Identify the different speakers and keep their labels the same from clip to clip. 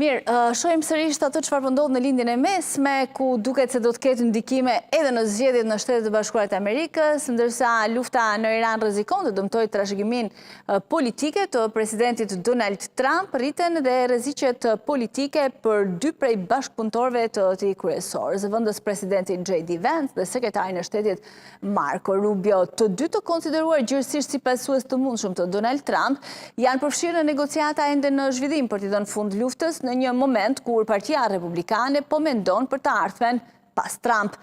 Speaker 1: Mirë, shojmë sërish atë çfarë po ndodh në lindjen e mesme, ku duket se do të ketë ndikime edhe në zgjedhjet në Shtetet e Bashkuara të Amerikës, ndërsa lufta në Iran rrezikon të dëmtojë trashëgiminë politike të presidentit Donald Trump, rriten dhe rreziqet politike për dy prej bashkëpunëtorëve të tij kryesor, zëvendës presidentin J.D. Vance dhe sekretarin e shtetit Marco Rubio. Të dy të konsideruar gjithësisht si pasues të mundshëm të Donald Trump, janë përfshirë në negociata ende në zhvillim për t'i dhënë fund luftës në një moment kur Partia Republikane po mendon për të ardhmen pas Trump.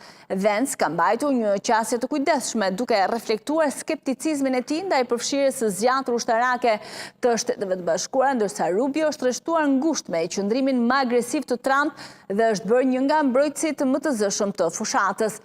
Speaker 1: Vance ka mbajtur një qasje të kujdesshme, duke reflektuar skepticizmin e tij ndaj përfshirjes së zgjatur ushtarake të Shteteve të Bashkuara, ndërsa Rubio është rreshtuar ngushtë me qëndrimin më agresiv të Trump dhe është bërë një nga mbrojtësit më të zëshëm të fushatës.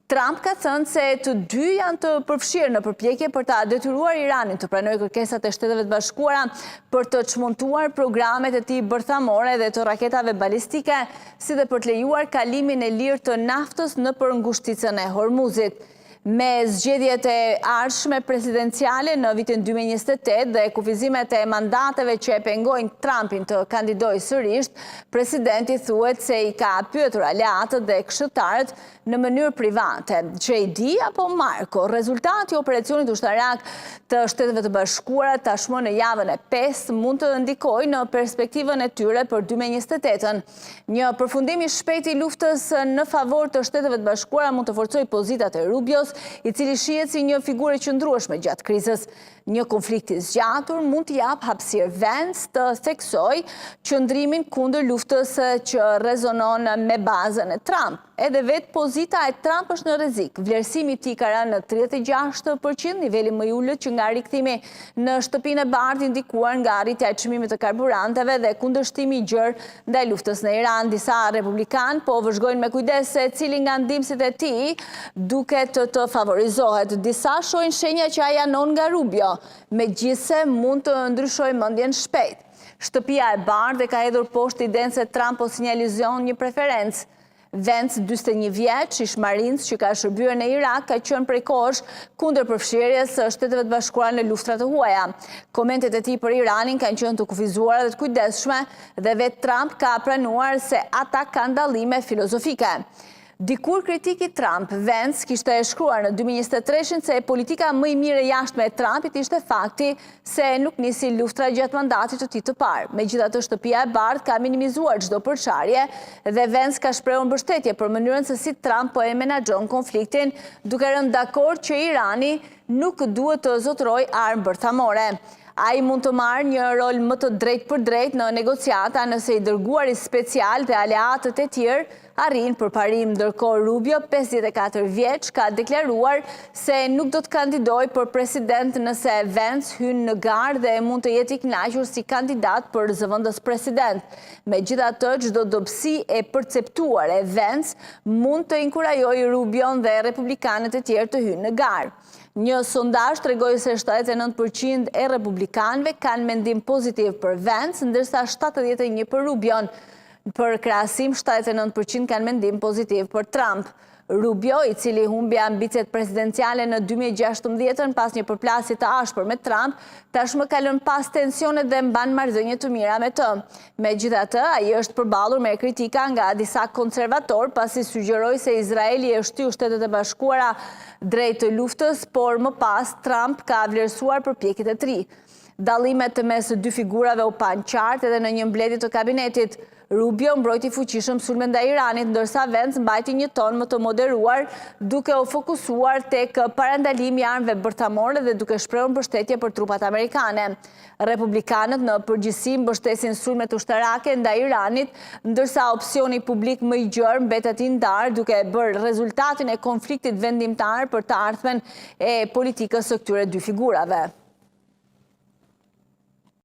Speaker 1: Trump ka thënë se të dy janë të përfshirë në përpjekje për ta detyruar Iranin të pranojë kërkesat e Shteteve të Bashkuara për të çmontuar programet e tij bërthamore dhe të raketave balistike, si dhe për të lejuar kalimin e lirë të naftës nëpër ngushticën e Hormuzit. Me zgjedhjet e ardhshme presidenciale në vitin 2028 dhe kufizimet e mandateve që e pengojnë Trumpin të kandidojë sërish, presidenti thuhet se i ka pyetur aleatët dhe këshilltarët në mënyrë private. J.D. apo Marco, rezultati i operacionit ushtarak të Shteteve të Bashkuara tashmë në javën e 5 mund të ndikojë në perspektivën e tyre për 2028-ën. Një përfundim i shpejt i luftës në favor të Shteteve të Bashkuara mund të forcojë pozitat e Rubios, i cili shihet si një figurë e qëndrueshme gjatë krizës. Një konflikt i zgjatur mund të jap hapësirë Vance të theksojë qëndrimin kundër luftës që rezonon me bazën e Trump. Edhe vetë pozita e Trump është në rrezik. Vlerësimi i tij ka rënë në 36%, niveli më i ulët që nga rikthimi në shtëpinë e bardhë indikuar nga arritja e çmimit të karburanteve dhe kundërshtimi i gjerë ndaj luftës në Iran. Disa republikanë po vëzhgojnë me kujdes se cili nga ndihmësit e tij duket të favorizohet. Disa shohin shenja që ai anon nga Rubio, megjithse mund të ndryshojë mendjen shpejt. Shtëpia e bardhë ka hedhur poshtë idenë se Trump po sinjalizon një preferencë. Vance, 41 vjeç, ish marinc që ka shërbyer në Irak, ka qenë prej kohësh kundër përfshirjes së Shteteve të Bashkuara në luftrat të huaja. Komentet e tij për Iranin kanë qenë të kufizuara dhe të kujdesshme dhe vetë Trump ka pranuar se ata kanë dallime filozofike. Dikur kritik i Trump, Vance kishte shkruar në 2023 se politika më i mirë e jashtme e Trumpit ishte fakti se nuk nisi luftra gjatë mandatit të tij të parë. Megjithatë, shtëpia e bardhë ka minimizuar çdo përçarje dhe Vance ka shprehur mbështetje për mënyrën se si Trump po e menaxhon konfliktin, duke rënë dakord që Irani nuk duhet të zotërojë armë bërthamore. Ai mund të marrë një rol më të drejtë për drejtë në negociata nëse i dërguari special dhe aleatët e tjerë arrin përparim. Ndërkohë Rubio, 54 vjeç, ka deklaruar se nuk do të kandidojë për president nëse Vance hyn në garë dhe mund të jetë i kënaqur si kandidat për zëvendës president. Megjithatë, çdo dobësi e perceptuar e Vance mund të inkurajojë Rubion dhe republikanët e tjerë të hynë në garë. Një sondazh tregoi se 79% e republikanëve kanë mendim pozitiv për Vance, ndërsa 71% për Rubion. Për krahasim, 79% kanë mendim pozitiv për Trump. Rubio, i cili humbi ambicet presidenciale në 2016 pas një përplasje të ashpër me Trump, tashmë ka lënë pas tensionet dhe mban marrëdhënie të mira me të. Megjithatë, ai është përballur me kritika nga disa konservatorë pasi sugjeroi se Izraeli e shtyu Shtetet e Bashkuara drejt luftës, por më pas Trump ka vlerësuar përpjekjet e tij. Dallimet mes dy figurave u pan qartë edhe në një mbledhje të kabinetit. Rubio mbrojti fuqishëm sulmen ndaj Iranit, ndërsa Vance mbajti një ton më të moderuar, duke u fokusuar tek parandalimi i armëve bërthamore dhe duke shprehur mbështetje për trupat amerikane. Republikanët në përgjithësi mbështesin sulmet ushtarake ndaj Iranit, ndërsa opsioni publik më i gjerë mbetet i ndarë, duke bërë rezultatin e konfliktit vendimtar për të ardhmen e politikës së këtyre dy figurave.